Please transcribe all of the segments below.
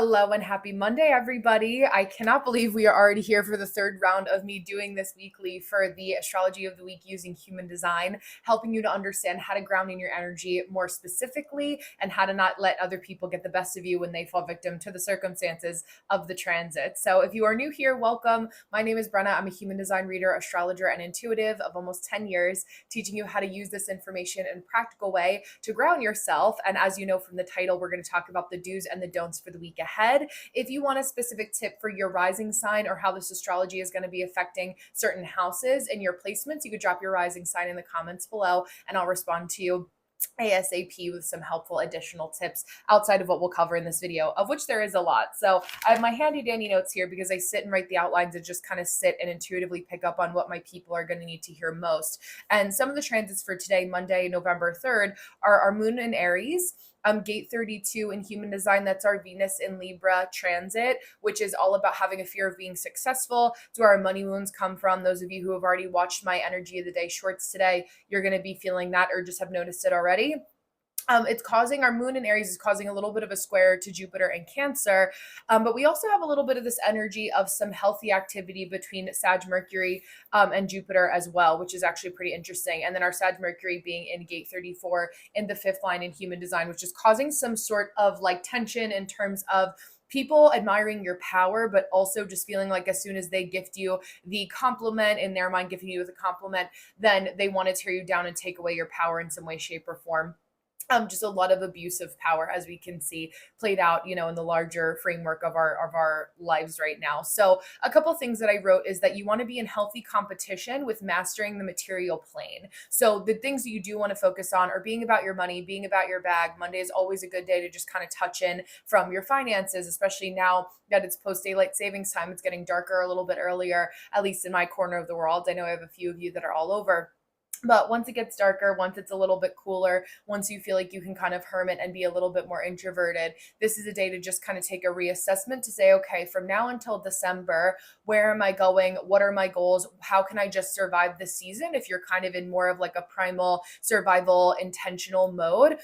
Hello and happy Monday, everybody. I cannot believe we are already here for the third round of me doing this weekly for the astrology of the week using human design, helping you to understand how to ground in your energy more specifically and how to not let other people get the best of you when they fall victim to the circumstances of the transit. So if you are new here, welcome. My name is Brenna. I'm a human design reader, astrologer, and intuitive of almost 10 years, teaching you how to use this information in a practical way to ground yourself. And as you know from the title, we're going to talk about the do's and the don'ts for the week ahead. If you want a specific tip for your rising sign or how this astrology is going to be affecting certain houses and your placements, you could drop your rising sign in the comments below and I'll respond to you ASAP with some helpful additional tips outside of what we'll cover in this video, of which there is a lot. So I have my handy dandy notes here because I sit and write the outlines and just kind of sit and intuitively pick up on what my people are going to need to hear most. And some of the transits for today, Monday, November 3rd, are our moon in Aries, gate 32 in human design. That's our Venus in Libra transit, which is all about having a fear of being successful. It's where our money wounds come from. Those of you who have already watched my energy of the day shorts today, you're going to be feeling that or just have noticed it already. It's causing, our moon in Aries is causing a little bit of a square to Jupiter and Cancer. But we also have a little bit of this energy of some healthy activity between Sag Mercury and Jupiter as well, which is actually pretty interesting. And then our Sag Mercury being in gate 34 in the fifth line in human design, which is causing some sort of like tension in terms of people admiring your power, but also just feeling like as soon as they gift you the compliment, in their mind gifting you with a compliment, then they want to tear you down and take away your power in some way, shape, or form. Just a lot of abuse of power, as we can see played out, in the larger framework of our lives right now. So a couple things that I wrote is that you want to be in healthy competition with mastering the material plane. So the things that you do want to focus on are being about your money, being about your bag. Monday is always a good day to just kind of touch in from your finances, especially now that it's post daylight savings time. It's getting darker a little bit earlier, at least in my corner of the world. I know I have a few of you that are all over. But once it gets darker, once it's a little bit cooler, once you feel like you can kind of hermit and be a little bit more introverted, this is a day to just kind of take a reassessment to say, okay, from now until December, where am I going? What are my goals? How can I just survive the season? If you're kind of in more of like a primal survival intentional mode,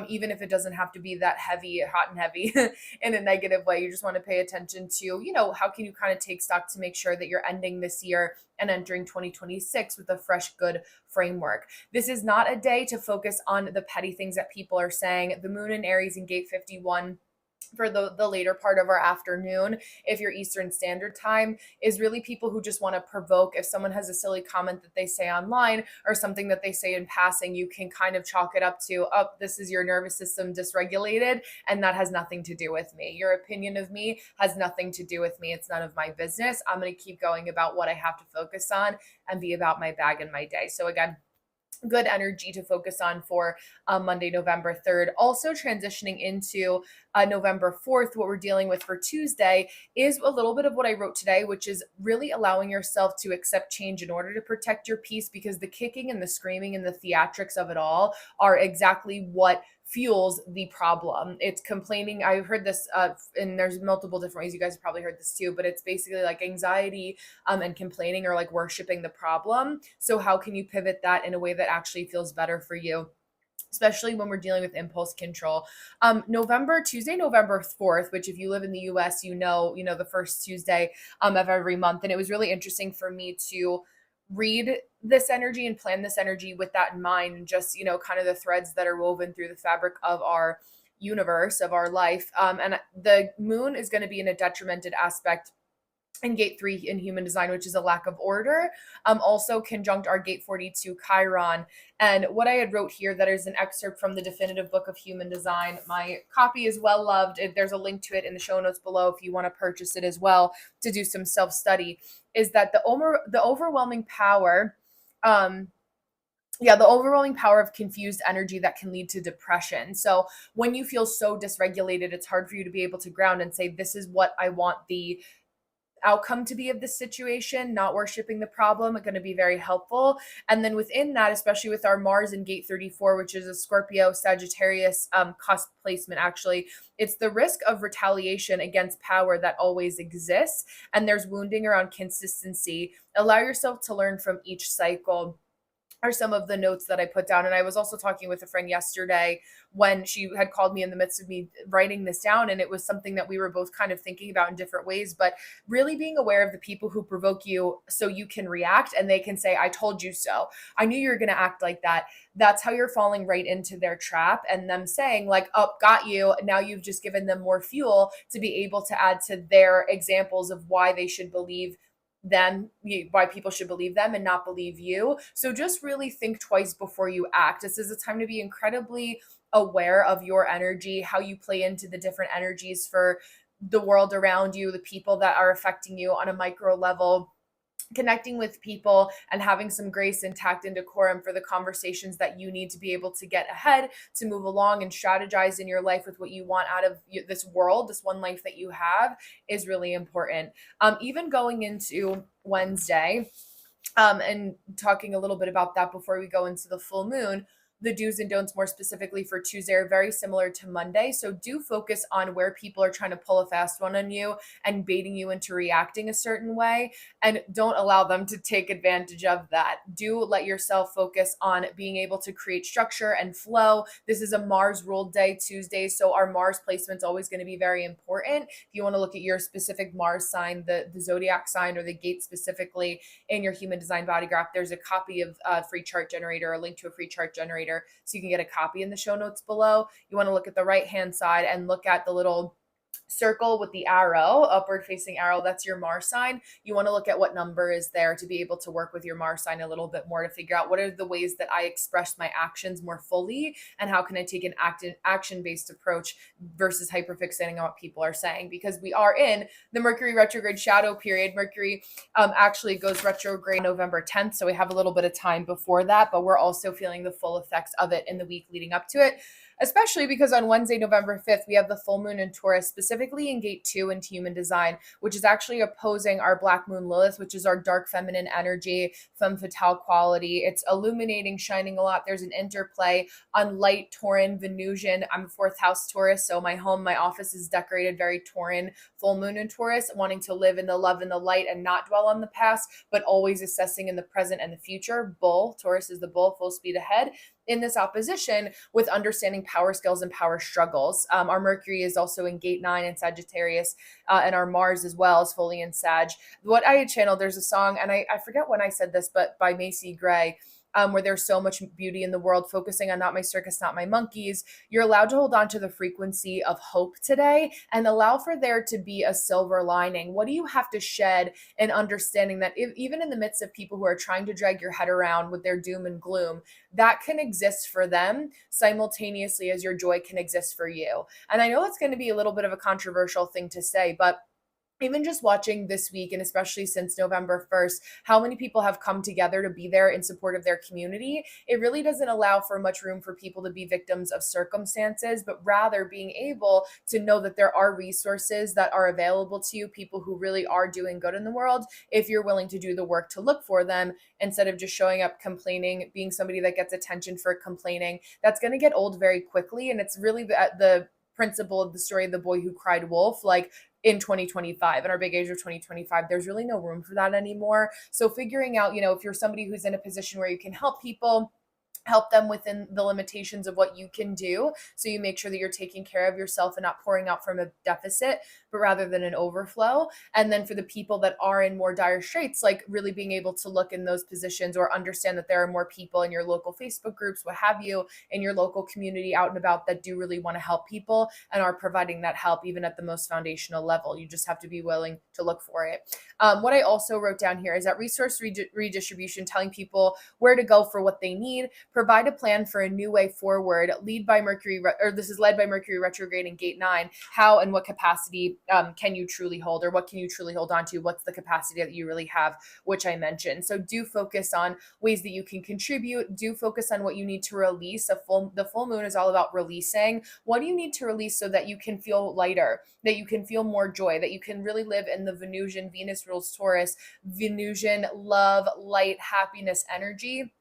even if it doesn't have to be that heavy, hot and heavy in a negative way, you just want to pay attention to, how can you kind of take stock to make sure that you're ending this year and entering 2026 with a fresh, good framework. This is not a day to focus on the petty things that people are saying. The moon in Aries in gate 51 for the later part of our afternoon, if you're Eastern Standard Time, is really people who just want to provoke. If someone has a silly comment that they say online or something that they say in passing, you can kind of chalk it up to, oh, this is your nervous system dysregulated, and that has nothing to do with me. Your opinion of me has nothing to do with me. It's none of my business. I'm going to keep going about what I have to focus on and be about my bag and my day. So again, good energy to focus on for Monday, November 3rd. Also transitioning into November 4th, what we're dealing with for Tuesday is a little bit of what I wrote today, which is really allowing yourself to accept change in order to protect your peace, because the kicking and the screaming and the theatrics of it all are exactly what fuels the problem. It's complaining. I've heard this, and there's multiple different ways. You guys have probably heard this too, but it's basically like anxiety and complaining or like worshiping the problem. So how can you pivot that in a way that actually feels better for you? Especially when we're dealing with impulse control. Tuesday, November 4th, which if you live in the US, the first Tuesday of every month. And it was really interesting for me to read this energy and plan this energy with that in mind, and just, kind of the threads that are woven through the fabric of our universe, of our life. And the moon is going to be in a detrimented aspect in gate 3 in human design, which is a lack of order, also conjunct our gate 42 Chiron. And what I had wrote here, that is an excerpt from the definitive book of human design. My copy is well loved. There's a link to it in the show notes below if you want to purchase it as well to do some self-study, is that the overwhelming power, the overwhelming power of confused energy that can lead to depression. So when you feel so dysregulated, it's hard for you to be able to ground and say, this is what I want the outcome to be of this situation. Not worshiping the problem are going to be very helpful. And then within that, especially with our Mars in gate 34, which is a Scorpio Sagittarius cusp placement, actually, it's the risk of retaliation against power that always exists. And there's wounding around consistency. Allow yourself to learn from each cycle. are some of the notes that I put down. And I was also talking with a friend yesterday when she had called me in the midst of me writing this down. And it was something that we were both kind of thinking about in different ways, but really being aware of the people who provoke you so you can react and they can say, I told you so. I knew you were going to act like that. That's how you're falling right into their trap and them saying, like, oh, got you. Now you've just given them more fuel to be able to add to their examples of why they should believe them, why people should believe them and not believe you. So just really think twice before you act. This is a time to be incredibly aware of your energy, how you play into the different energies for the world around you, the people that are affecting you on a micro level, connecting with people and having some grace and tact and decorum for the conversations that you need to be able to get ahead, to move along and strategize in your life with what you want out of this world, this one life that you have, is really important. Even going into Wednesday, and talking a little bit about that before we go into the full moon, the do's and don'ts more specifically for Tuesday are very similar to Monday. So do focus on where people are trying to pull a fast one on you and baiting you into reacting a certain way. And don't allow them to take advantage of that. Do let yourself focus on being able to create structure and flow. This is a Mars ruled day, Tuesday. So our Mars placement is always going to be very important. If you want to look at your specific Mars sign, the zodiac sign or the gate specifically in your human design body graph, there's a copy of a free chart generator, a link to a free chart generator. So you can get a copy in the show notes below. You want to look at the right hand side and look at the little circle with the arrow, upward facing arrow. That's your Mars sign. You want to look at what number is there to be able to work with your Mars sign a little bit more to figure out what are the ways that I express my actions more fully and how can I take an action based approach versus hyperfixating on what people are saying, because we are in the Mercury retrograde shadow period. Mercury actually goes retrograde November 10th, so we have a little bit of time before that, but we're also feeling the full effects of it in the week leading up to it, especially because on Wednesday, November 5th, we have the full moon in Taurus, specifically in gate 2 in human design, which is actually opposing our black moon Lilith, which is our dark feminine energy, femme fatale quality. It's illuminating, shining a lot. There's an interplay on light Tauran, Venusian. I'm a fourth house Taurus, so my home, my office is decorated very Tauran, full moon in Taurus, wanting to live in the love and the light and not dwell on the past, but always assessing in the present and the future. Bull, Taurus is the bull, full speed ahead. In this opposition with understanding power skills and power struggles. Our Mercury is also in gate 9 in Sagittarius, and our Mars as well is fully in Sag. What I had channeled, there's a song, and I forget when I said this, but by Macy Gray, where there's so much beauty in the world, focusing on not my circus, not my monkeys. You're allowed to hold on to the frequency of hope today and allow for there to be a silver lining. What do you have to shed in understanding that even in the midst of people who are trying to drag your head around with their doom and gloom, that can exist for them simultaneously as your joy can exist for you. And I know that's going to be a little bit of a controversial thing to say, but even just watching this week, and especially since November 1st, how many people have come together to be there in support of their community, it really doesn't allow for much room for people to be victims of circumstances, but rather being able to know that there are resources that are available to you, people who really are doing good in the world, if you're willing to do the work to look for them instead of just showing up complaining, being somebody that gets attention for complaining. That's going to get old very quickly. And it's really the principle of the story of the boy who cried wolf. Like, in 2025, in our big age of 2025, there's really no room for that anymore. So figuring out, if you're somebody who's in a position where you can help them within the limitations of what you can do. So you make sure that you're taking care of yourself and not pouring out from a deficit, but rather than an overflow. And then for the people that are in more dire straits, like really being able to look in those positions or understand that there are more people in your local Facebook groups, what have you, in your local community out and about that do really want to help people and are providing that help even at the most foundational level. You just have to be willing to look for it. What I also wrote down here is that resource redistribution, telling people where to go for what they need, provide a plan for a new way forward, this is led by Mercury retrograde in gate 9. How and what capacity can you truly hold, or what can you truly hold on to? What's the capacity that you really have, which I mentioned. So do focus on ways that you can contribute. Do focus on what you need to release. The full moon is all about releasing. What do you need to release so that you can feel lighter, that you can feel more joy, that you can really live in the Venusian, Venus rules Taurus, Venusian love, light, happiness energy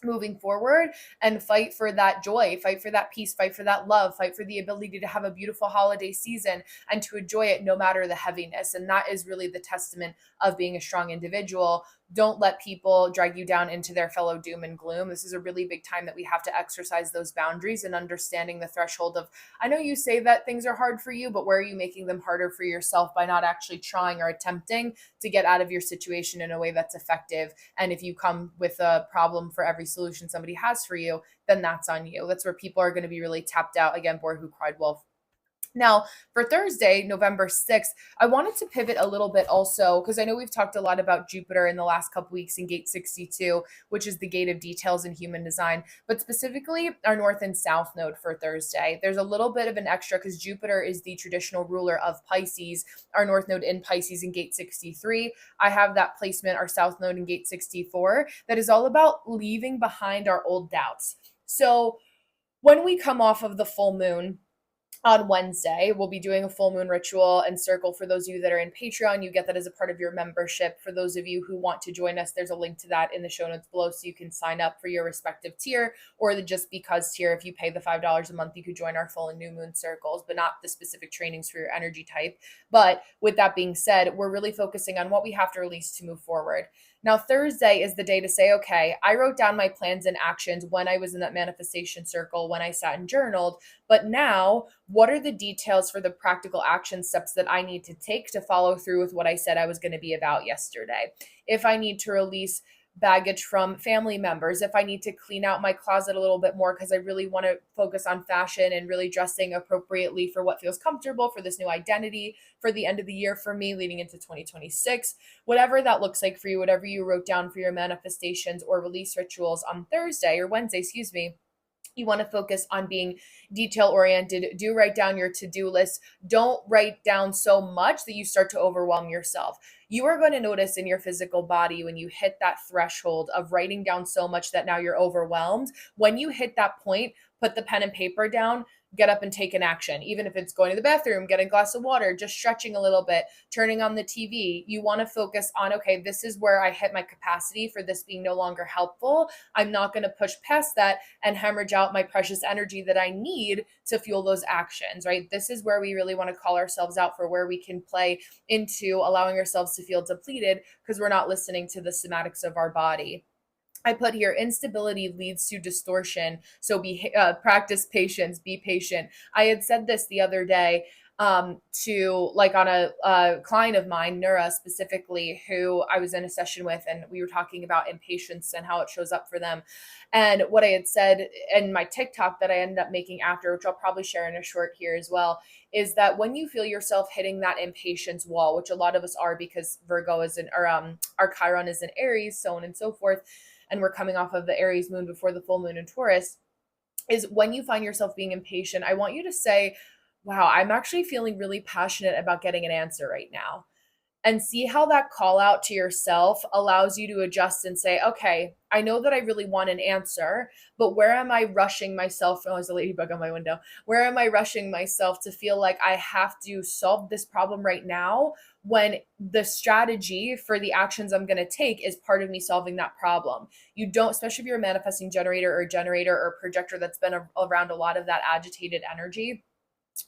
moving forward, and fight for that joy, fight for that peace, fight for that love, fight for the ability to have a beautiful holiday season and to enjoy it no matter the heaviness. And that is really the testament of being a strong individual. don't let people drag you down into their fellow doom and gloom. This is a really big time that we have to exercise those boundaries and understanding the threshold of, I know you say that things are hard for you, but where are you making them harder for yourself by not actually trying or attempting to get out of your situation in a way that's effective? And if you come with a problem for every solution somebody has for you, then that's on you. That's where people are going to be really tapped out. Again, boy who cried wolf. Now, for Thursday, November 6th, I wanted to pivot a little bit also because I know we've talked a lot about Jupiter in the last couple weeks in gate 62, which is the gate of details in human design, but specifically our north and south node for Thursday. There's a little bit of an extra because Jupiter is the traditional ruler of Pisces, our north node in Pisces in gate 63. I have that placement, our south node in gate 64, that is all about leaving behind our old doubts. So when we come off of the full moon, on Wednesday, we'll be doing a full moon ritual and circle. For those of you that are in Patreon, you get that as a part of your membership. For those of you who want to join us, there's a link to that in the show notes below so you can sign up for your respective tier or the just because tier. If you pay the $5 a month, you could join our full and new moon circles, but not the specific trainings for your energy type. But with that being said, we're really focusing on what we have to release to move forward. Now, Thursday is the day to say, okay, I wrote down my plans and actions when I was in that manifestation circle, when I sat and journaled. But now, what are the details for the practical action steps that I need to take to follow through with what I said I was going to be about yesterday? If I need to release baggage from family members, if I need to clean out my closet a little bit more because I really want to focus on fashion and really dressing appropriately for what feels comfortable for this new identity for the end of the year for me leading into 2026, whatever that looks like for you, whatever you wrote down for your manifestations or release rituals on Thursday or Wednesday, excuse me. You want to focus on being detail oriented. Do write down your to-do list. Don't write down so much that you start to overwhelm yourself. You are going to notice in your physical body when you hit that threshold of writing down so much that now you're overwhelmed. When you hit that point, put the pen and paper down, get up and take an action. Even if it's going to the bathroom, getting a glass of water, just stretching a little bit, turning on the TV. You want to focus on, okay, this is where I hit my capacity for this being no longer helpful. I'm not going to push past that and hemorrhage out my precious energy that I need to fuel those actions, right? This is where we really want to call ourselves out for where we can play into allowing ourselves to feel depleted because we're not listening to the somatics of our body. I put here instability leads to distortion. So practice patience, be patient. I had said this the other day to like on a client of mine, Nura specifically, who I was in a session with, and we were talking about impatience and how it shows up for them. And what I had said in my TikTok that I ended up making after, which I'll probably share in a short here as well, is that when you feel yourself hitting that impatience wall, which a lot of us are because Virgo is in, or our Chiron is in Aries, so on and so forth, and we're coming off of the Aries moon before the full moon in Taurus, is when you find yourself being impatient, I want you to say, wow, I'm actually feeling really passionate about getting an answer right now. And see how that call out to yourself allows you to adjust and say, okay, I know that I really want an answer, but where am I rushing myself? Oh, there's a ladybug on my window. Where am I rushing myself to feel like I have to solve this problem right now when the strategy for the actions I'm going to take is part of me solving that problem? You don't, especially if you're a manifesting generator or generator or projector that's been around a lot of that agitated energy.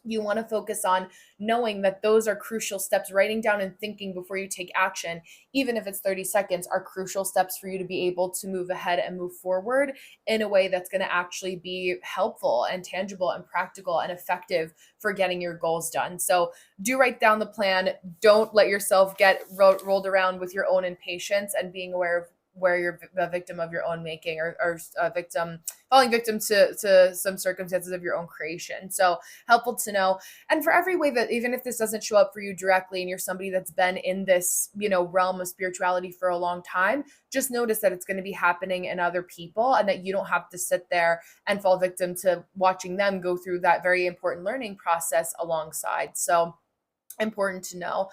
You want to focus on knowing that those are crucial steps. Writing down and thinking before you take action, even if it's 30 seconds, are crucial steps for you to be able to move ahead and move forward in a way that's going to actually be helpful and tangible and practical and effective for getting your goals done. So do write down the plan. Don't let yourself get rolled around with your own impatience and being aware of where you're a victim of your own making or a victim, falling victim to some circumstances of your own creation. So helpful to know. And for every way that, even if this doesn't show up for you directly and you're somebody that's been in this, realm of spirituality for a long time, just notice that it's going to be happening in other people and that you don't have to sit there and fall victim to watching them go through that very important learning process alongside. So important to know.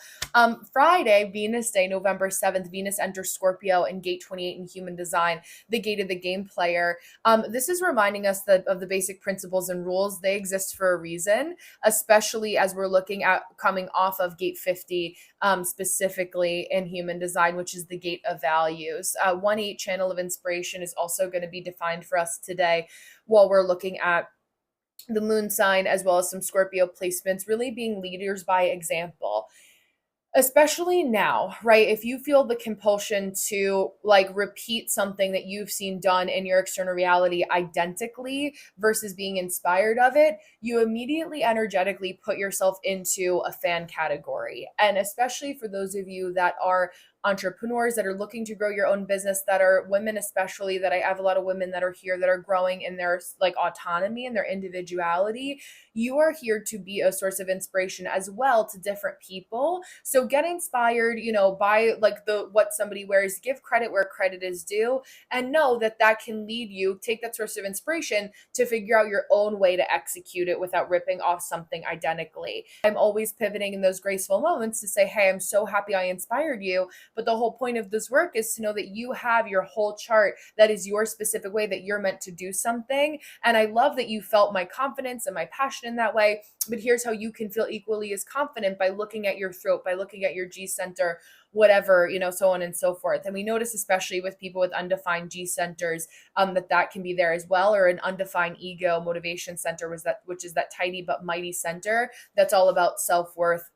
Friday, Venus Day, November 7th, Venus enters Scorpio in gate 28 in human design, the gate of the game player. This is reminding us that of the basic principles and rules. They exist for a reason, especially as we're looking at coming off of gate 50, specifically in human design, which is the gate of values. 1-8 channel of inspiration is also going to be defined for us today while we're looking at the moon sign, as well as some Scorpio placements, really being leaders by example. Especially now, right? If you feel the compulsion to like repeat something that you've seen done in your external reality identically versus being inspired of it, you immediately energetically put yourself into a fan category. And especially for those of you that are entrepreneurs that are looking to grow your own business, that are women, especially, that I have a lot of women that are here that are growing in their like autonomy and their individuality. You are here to be a source of inspiration as well to different people. So get inspired, by like the what somebody wears, give credit where credit is due, and know that that can lead you, take that source of inspiration to figure out your own way to execute it without ripping off something identically. I'm always pivoting in those graceful moments to say, hey, I'm so happy I inspired you. But the whole point of this work is to know that you have your whole chart that is your specific way that you're meant to do something. And I love that you felt my confidence and my passion in that way. But here's how you can feel equally as confident by looking at your throat, by looking at your G center, whatever, so on and so forth. And we notice, especially with people with undefined G centers, that can be there as well, or an undefined ego motivation center, which is that tiny but mighty center that's all about self-worth,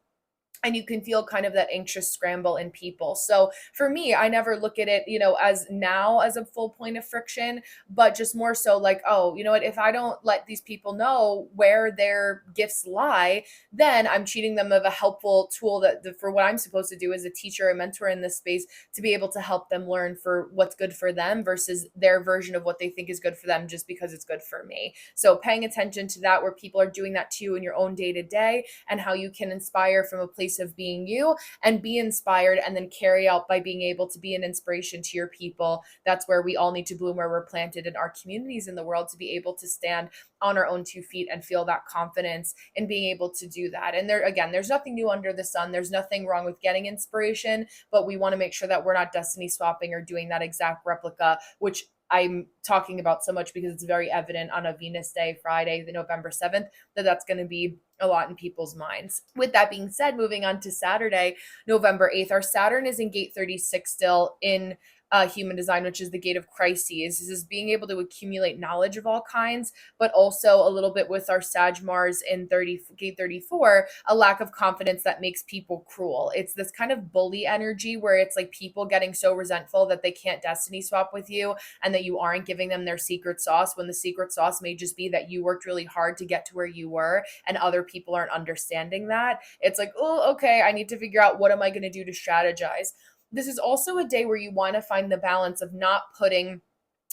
and you can feel kind of that anxious scramble in people. So for me, I never look at it, as now as a full point of friction, but just more so like, oh, you know what, if I don't let these people know where their gifts lie, then I'm cheating them of a helpful tool for what I'm supposed to do as a teacher or mentor in this space, to be able to help them learn for what's good for them versus their version of what they think is good for them just because it's good for me. So paying attention to that, where people are doing that to you in your own day to day, and how you can inspire from a place of being you and be inspired, and then carry out by being able to be an inspiration to your people. That's where we all need to bloom, where we're planted in our communities in the world, to be able to stand on our own 2 feet and feel that confidence in being able to do that. And there, again, there's nothing new under the sun. There's nothing wrong with getting inspiration, but we want to make sure that we're not destiny swapping or doing that exact replica, which I'm talking about so much because it's very evident on a Venus day, Friday, the November 7th, that's going to be a lot in people's minds. With that being said, moving on to Saturday, November 8th, our Saturn is in gate 36 still in human design, which is the gate of crises. This is being able to accumulate knowledge of all kinds, but also a little bit with our Sag Mars in gate 34, a lack of confidence that makes people cruel. It's this kind of bully energy where it's like people getting so resentful that they can't destiny swap with you, and that you aren't giving them their secret sauce, when the secret sauce may just be that you worked really hard to get to where you were and other people aren't understanding that. It's like, oh, okay, I need to figure out what am I going to do to strategize. This is also a day where you want to find the balance of not putting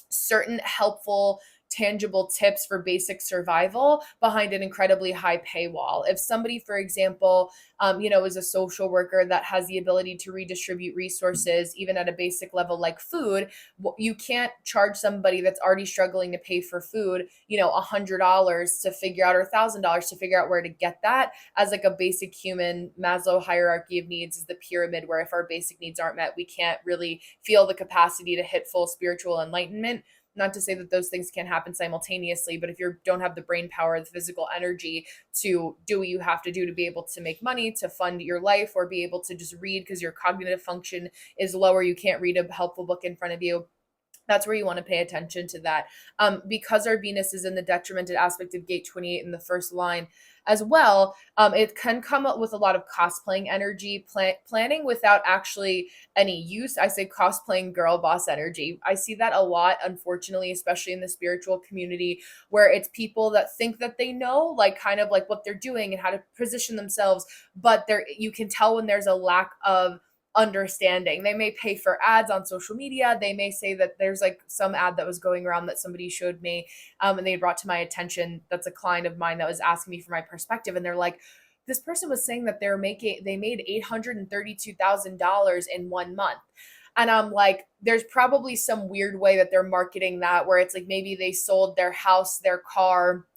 certain helpful tangible tips for basic survival behind an incredibly high paywall. If somebody, for example, is a social worker that has the ability to redistribute resources, even at a basic level like food, you can't charge somebody that's already struggling to pay for food, $100 to figure out, or $1,000 to figure out where to get that, as like a basic human Maslow hierarchy of needs is the pyramid, where if our basic needs aren't met, we can't really feel the capacity to hit full spiritual enlightenment. Not to say that those things can happen simultaneously, but if you don't have the brain power, the physical energy to do what you have to do to be able to make money, to fund your life, or be able to just read because your cognitive function is lower, you can't read a helpful book in front of you, that's where you want to pay attention to that. Because our Venus is in the detrimented aspect of gate 28 in the first line as well, it can come up with a lot of cosplaying energy, planning without actually any use. I say cosplaying girl boss energy. I see that a lot, unfortunately, especially in the spiritual community, where it's people that think that they know, like kind of like what they're doing and how to position themselves, but you can tell when there's a lack of understanding. They may pay for ads on social media. They may say that there's like some ad that was going around that somebody showed me, and they brought to my attention. That's a client of mine that was asking me for my perspective, and they're like, this person was saying that they made $832,000 in 1 month. And I'm like, there's probably some weird way that they're marketing that, where it's like maybe they sold their house, their car,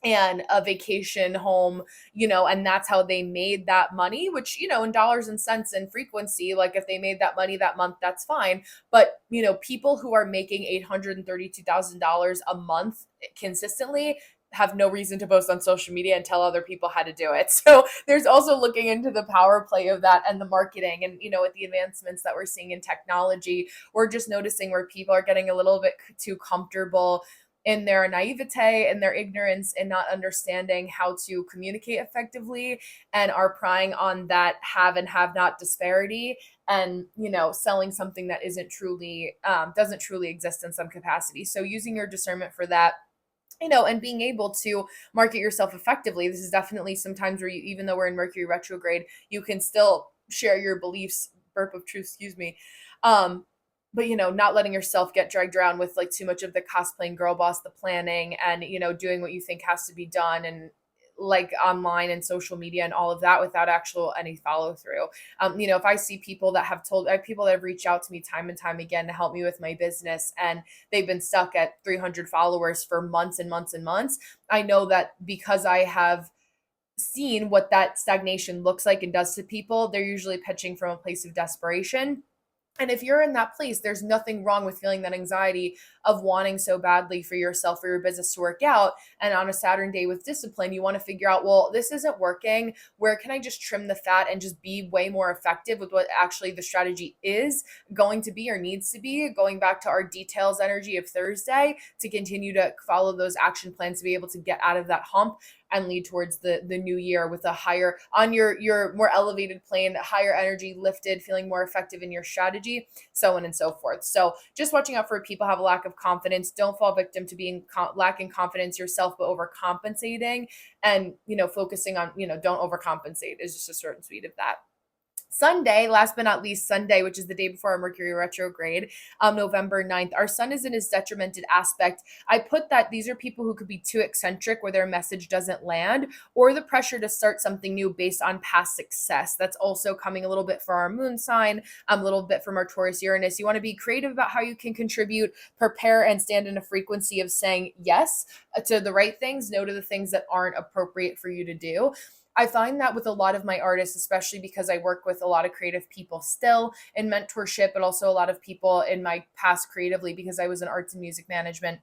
and a vacation home, and that's how they made that money, which, in dollars and cents and frequency, like if they made that money that month, that's fine. But, people who are making $832,000 a month consistently have no reason to post on social media and tell other people how to do it. So there's also looking into the power play of that and the marketing. And, with the advancements that we're seeing in technology, we're just noticing where people are getting a little bit too comfortable in their naivete and their ignorance and not understanding how to communicate effectively, and are prying on that have and have not disparity, and selling something that isn't truly doesn't truly exist in some capacity. So using your discernment for that, and being able to market yourself effectively. This is definitely sometimes where you, even though we're in Mercury retrograde, you can still share your beliefs, burp of truth, excuse me. Um, but not letting yourself get dragged around with like too much of the cosplaying girl boss, the planning, and doing what you think has to be done, and like online and social media and all of that without actual any follow through. If I see people that I have people that have reached out to me time and time again to help me with my business, and they've been stuck at 300 followers for months and months and months, I know that because I have seen what that stagnation looks like and does to people, they're usually pitching from a place of desperation. And if you're in that place, there's nothing wrong with feeling that anxiety of wanting so badly for yourself or your business to work out. And on a Saturn day with discipline, you want to figure out, well, this isn't working. Where can I just trim the fat and just be way more effective with what actually the strategy is going to be or needs to be? Going back to our details energy of Thursday, to continue to follow those action plans to be able to get out of that hump and lead towards the new year with a higher, on your more elevated plane, higher energy, lifted, feeling more effective in your strategy, so on and so forth. So just watching out for people have a lack of confidence. Don't fall victim to being lacking confidence yourself, but overcompensating, and focusing on, don't overcompensate is just a short and sweet of that. Sunday, last but not least, Sunday, which is the day before our Mercury retrograde, November 9th, our sun is in his detrimented aspect. I put that these are people who could be too eccentric where their message doesn't land, or the pressure to start something new based on past success. That's also coming a little bit for our moon sign, a little bit from our Taurus Uranus. You want to be creative about how you can contribute, prepare, and stand in a frequency of saying yes to the right things, no to the things that aren't appropriate for you to do. I find that with a lot of my artists, especially because I work with a lot of creative people still in mentorship, but also a lot of people in my past creatively because I was in arts and music management,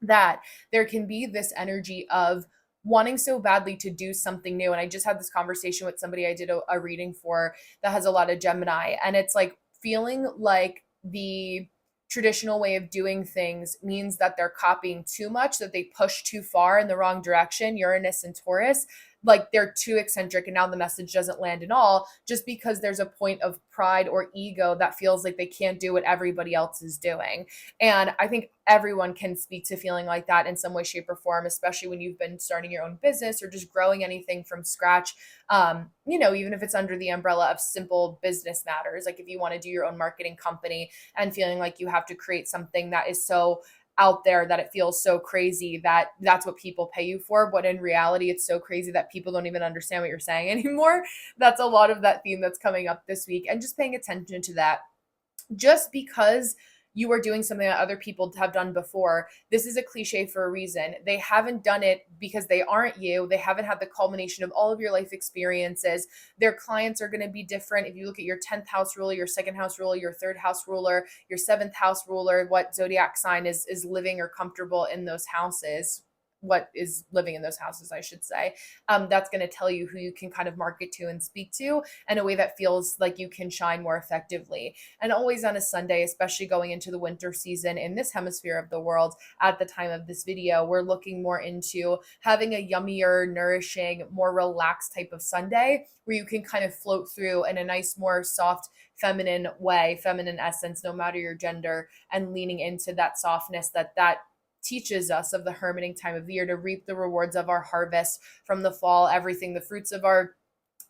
that there can be this energy of wanting so badly to do something new. And I just had this conversation with somebody I did a reading for that has a lot of Gemini, and it's like feeling like the traditional way of doing things means that they're copying too much, that they push too far in the wrong direction, Uranus and Taurus, like they're too eccentric and now the message doesn't land at all, just because there's a point of pride or ego that feels like they can't do what everybody else is doing. And I think everyone can speak to feeling like that in some way, shape, or form, especially when you've been starting your own business or just growing anything from scratch. Even if it's under the umbrella of simple business matters, like if you want to do your own marketing company and feeling like you have to create something that is so out there that it feels so crazy that that's what people pay you for, but in reality it's so crazy that people don't even understand what you're saying anymore. That's a lot of that theme that's coming up this week, and just paying attention to that. Just because you are doing something that other people have done before, this is a cliche for a reason. They haven't done it because they aren't you. They haven't had the culmination of all of your life experiences. Their clients are going to be different. If you look at your 10th house ruler, your second house ruler, your third house ruler, your seventh house ruler, what zodiac sign is living or comfortable in those houses, what is living in those houses, I should say. That's going to tell you who you can kind of market to and speak to in a way that feels like you can shine more effectively. And always on a Sunday, especially going into the winter season in this hemisphere of the world at the time of this video, we're looking more into having a yummier, nourishing, more relaxed type of Sunday where you can kind of float through in a nice, more soft, feminine way, feminine essence, no matter your gender, and leaning into that softness that teaches us of the hermiting time of the year, to reap the rewards of our harvest from the fall, everything, the fruits of our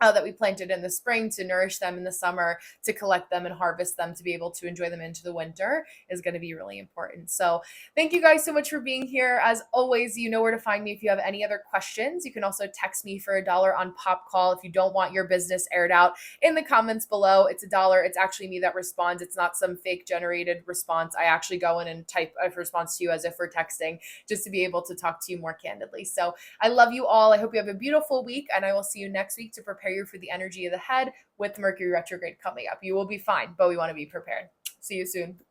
that we planted in the spring, to nourish them in the summer, to collect them and harvest them, to be able to enjoy them into the winter, is going to be really important. So thank you guys so much for being here. As always, you know where to find me if you have any other questions. You can also text me for $1 on pop call if you don't want your business aired out in the comments below. It's $1. It's actually me that responds. It's not some fake generated response. I actually go in and type a response to you as if we're texting, just to be able to talk to you more candidly. So I love you all. I hope you have a beautiful week, and I will see you next week to prepare you for the energy of the head with Mercury retrograde coming up. You will be fine, but we want to be prepared. See you soon.